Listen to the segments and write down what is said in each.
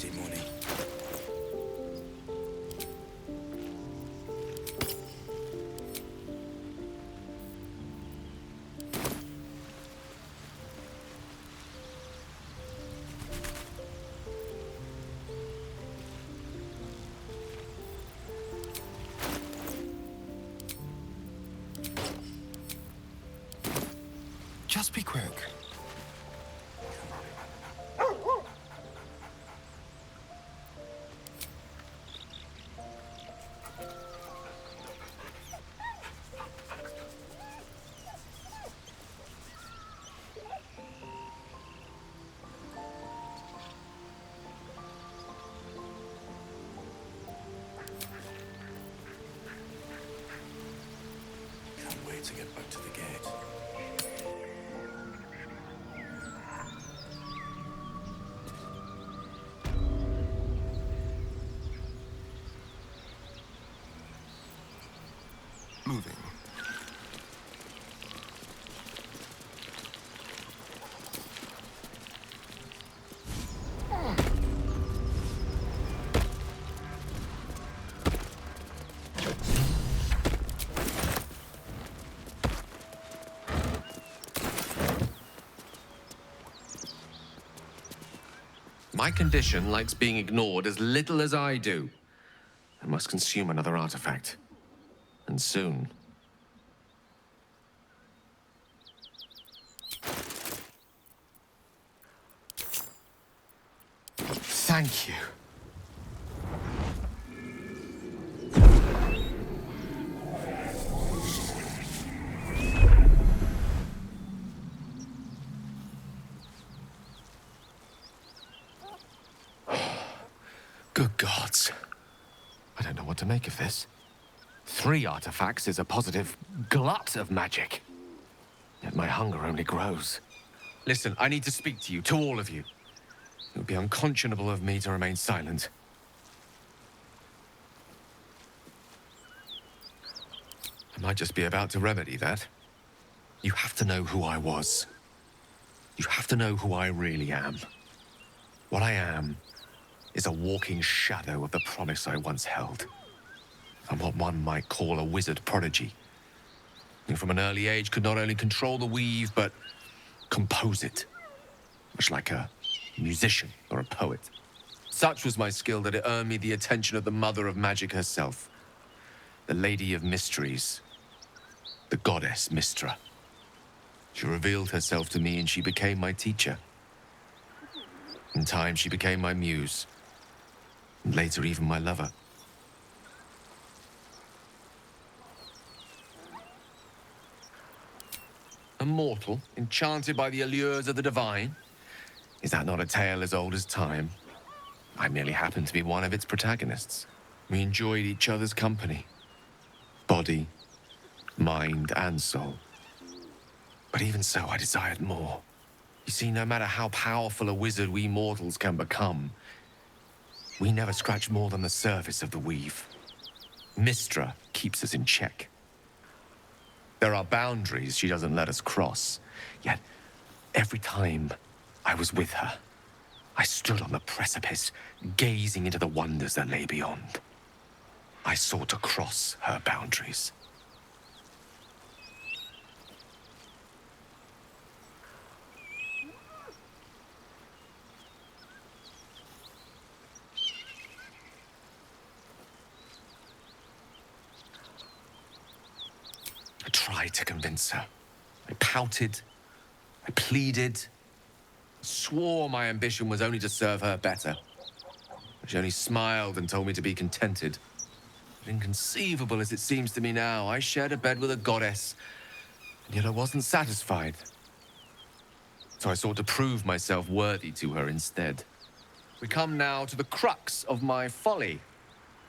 Easy money. Just be quick. Can't wait to get back to the gate. Moving. My condition likes being ignored as little as I do. I must consume another artifact. And soon. Thank you. Good gods. I don't know what to make of this. 3 artifacts is a positive glut of magic. Yet my hunger only grows. Listen, I need to speak to you, to all of you. It would be unconscionable of me to remain silent. I might just be about to remedy that. You have to know who I was. You have to know who I really am. What I am is a walking shadow of the promise I once held. I'm what one might call a wizard prodigy, who from an early age could not only control the weave, but compose it, much like a musician or a poet. Such was my skill that it earned me the attention of the mother of magic herself, the Lady of Mysteries, the goddess Mystra. She revealed herself to me and she became my teacher. In time, she became my muse, and later even my lover. A mortal, enchanted by the allures of the divine? Is that not a tale as old as time? I merely happened to be one of its protagonists. We enjoyed each other's company. Body, mind, and soul. But even so, I desired more. You see, no matter how powerful a wizard we mortals can become, we never scratch more than the surface of the weave. Mystra keeps us in check. There are boundaries she doesn't let us cross. Yet, every time I was with her, I stood on the precipice, gazing into the wonders that lay beyond. I sought to cross her boundaries. I tried to convince her. I pouted. I pleaded. Swore my ambition was only to serve her better. She only smiled and told me to be contented. But inconceivable as it seems to me now, I shared a bed with a goddess, and yet I wasn't satisfied. So I sought to prove myself worthy to her instead. We come now to the crux of my folly.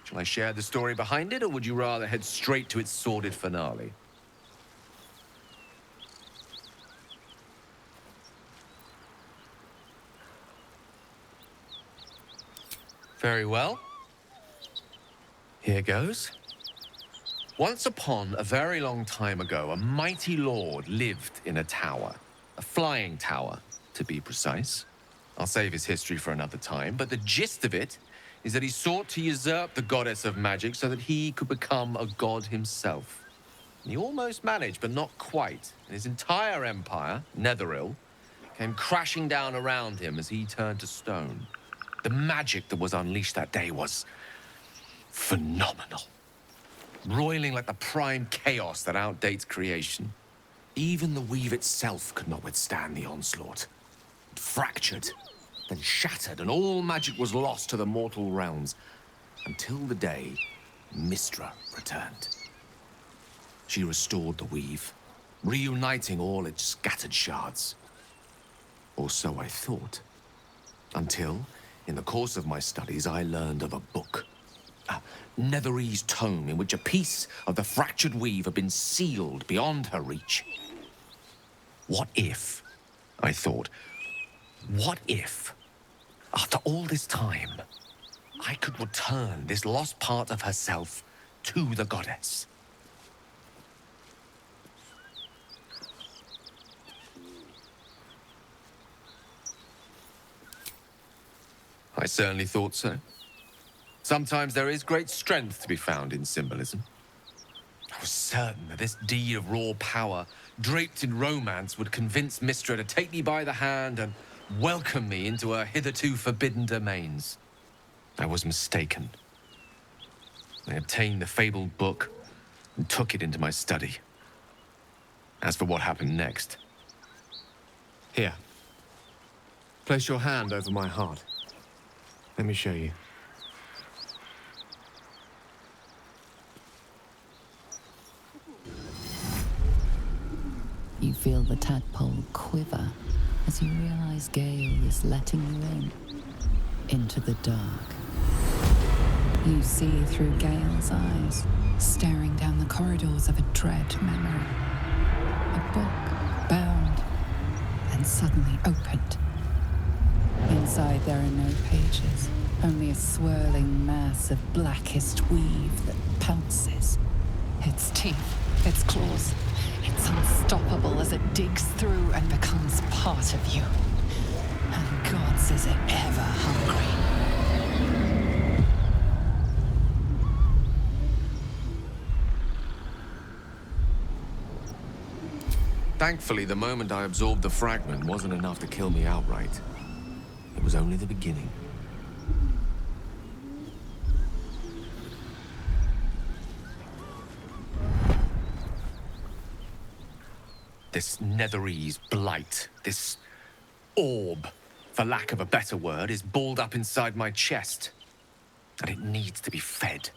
Shall I share the story behind it, or would you rather head straight to its sordid finale? Very well. Here goes. Once upon a very long time ago, a mighty lord lived in a tower. A flying tower, to be precise. I'll save his history for another time, but the gist of it is that he sought to usurp the goddess of magic so that he could become a god himself. He almost managed, but not quite. And his entire empire, Netheril, came crashing down around him as he turned to stone. The magic that was unleashed that day was phenomenal. Roiling like the prime chaos that outdates creation. Even the weave itself could not withstand the onslaught. It fractured, then shattered, and all magic was lost to the mortal realms until the day Mystra returned. She restored the weave, reuniting all its scattered shards. Or so I thought. Until, in the course of my studies, I learned of a book. A Netherese tome in which a piece of the fractured weave had been sealed beyond her reach. What if, I thought, what if, after all this time, I could return this lost part of herself to the goddess? I certainly thought so. Sometimes there is great strength to be found in symbolism. I was certain that this deed of raw power, draped in romance, would convince Mystra to take me by the hand and welcome me into her hitherto forbidden domains. I was mistaken. I obtained the fabled book and took it into my study. As for what happened next... Here. Place your hand over my heart. Let me show you. You feel the tadpole quiver as you realize Gale is letting you into the dark. You see through Gale's eyes, staring down the corridors of a dread memory. A book bound and suddenly opened. Inside there are no pages, only a swirling mass of blackest weave that pounces. Its teeth, its claws, it's unstoppable as it digs through and becomes part of you. And gods, is it ever hungry. Thankfully, the moment I absorbed the fragment wasn't enough to kill me outright. It was only the beginning. This Netherese blight, this orb, for lack of a better word, is balled up inside my chest. And it needs to be fed.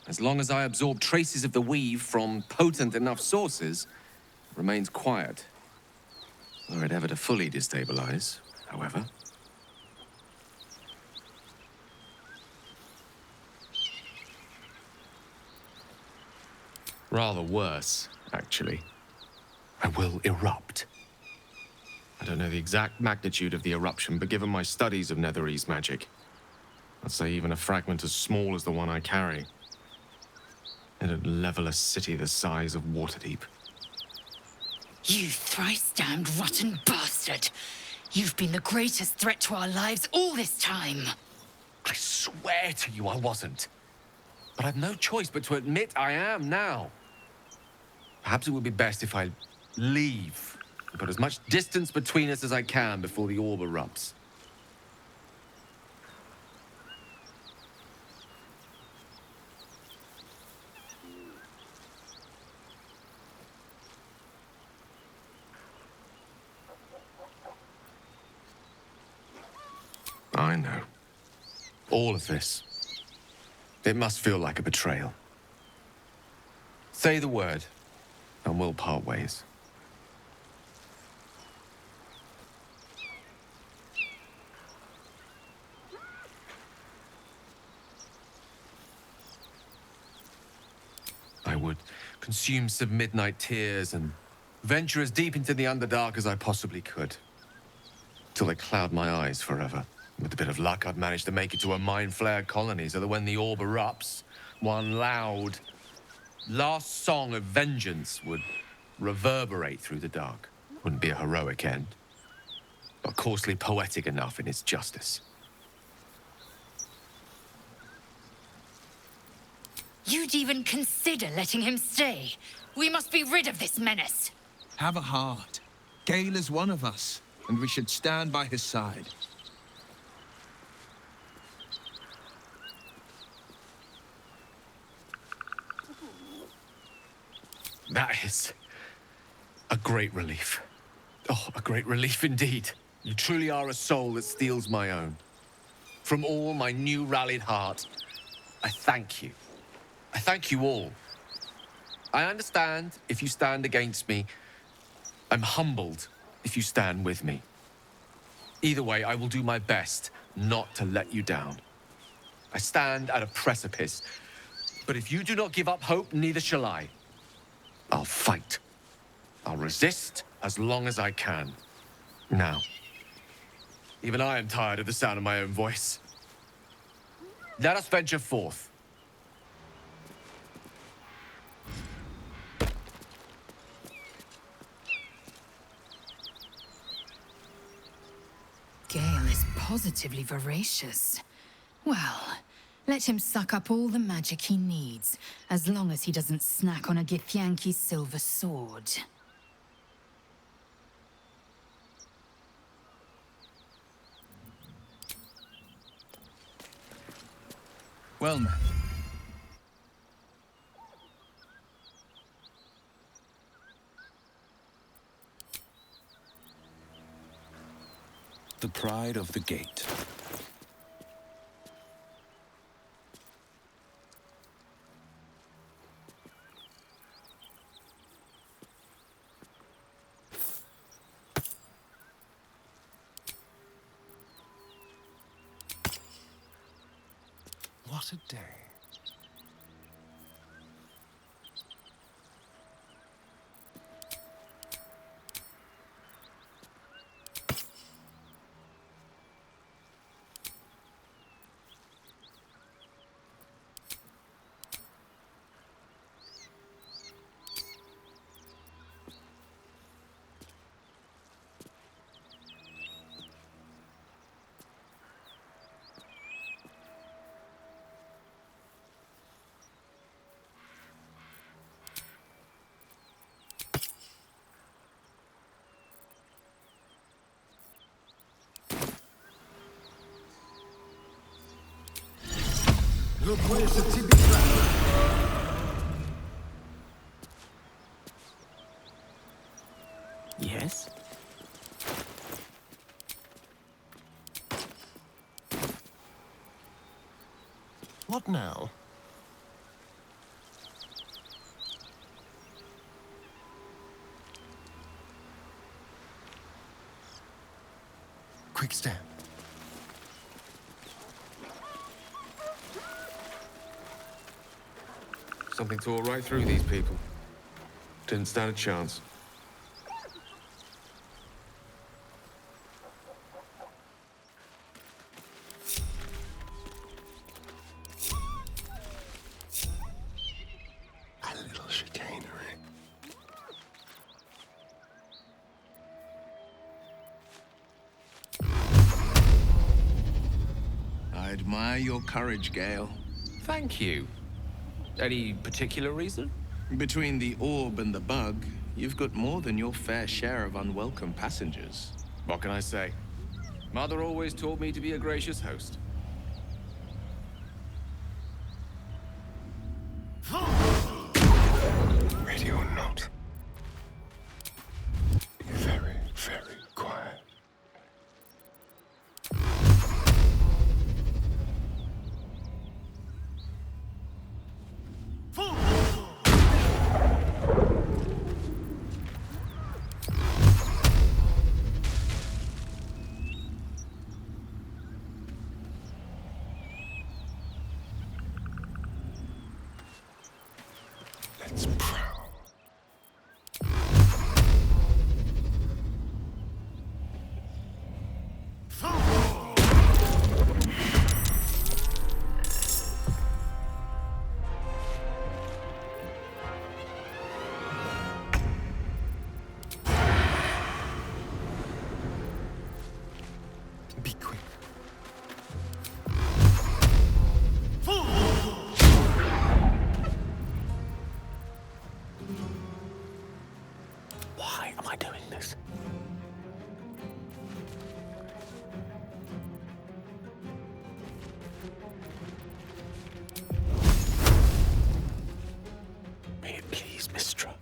As long as I absorb traces of the weave from potent enough sources, it remains quiet. Were it ever to fully destabilize, however. Rather worse, actually. I will erupt. I don't know the exact magnitude of the eruption, but given my studies of Netherese magic, I'd say even a fragment as small as the one I carry, it'd level a city the size of Waterdeep. You thrice-damned rotten bastard! You've been the greatest threat to our lives all this time! I swear to you I wasn't. But I've no choice but to admit I am now. Perhaps it would be best if I leave and put as much distance between us as I can before the orb erupts. I know. All of this. It must feel like a betrayal. Say the word, and we'll part ways. I would consume some midnight tears and venture as deep into the Underdark as I possibly could. Till they cloud my eyes forever. With a bit of luck, I'd manage to make it to a mind-flared colony so that when the orb erupts, one loud, last song of vengeance would reverberate through the dark. Wouldn't be a heroic end. but coarsely poetic enough in its justice. You'd even consider letting him stay. We must be rid of this menace. Have a heart. Gale is one of us, and we should stand by his side. That is a great relief. Oh, a great relief indeed. You truly are a soul that steals my own. From all my new rallied heart, I thank you. I thank you all. I understand if you stand against me. I'm humbled if you stand with me. Either way, I will do my best not to let you down. I stand at a precipice, but if you do not give up hope, neither shall I. I'll fight. I'll resist as long as I can. Now, even I am tired of the sound of my own voice. Let us venture forth. Gale is positively voracious. Well, let him suck up all the magic he needs, as long as he doesn't snack on a Githyanki's silver sword. Well met. The pride of the gate. What a day. No puede ser típica. Yes? What now? Quick step. Something tore right through these people. Didn't stand a chance. A little chicanery. I admire your courage, Gale. Thank you. Any particular reason? Between the orb and the bug, you've got more than your fair share of unwelcome passengers. What can I say? Mother always taught me to be a gracious host. Ready or not. Be very, very quiet. Please, Mistra.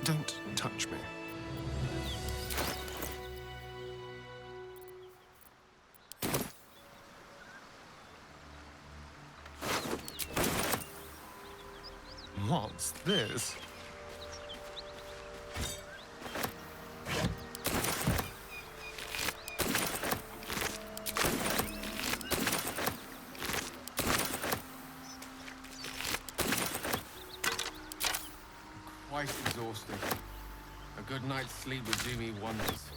Don't touch me. What's this? Quite exhausted. A good night's sleep would do me wonders.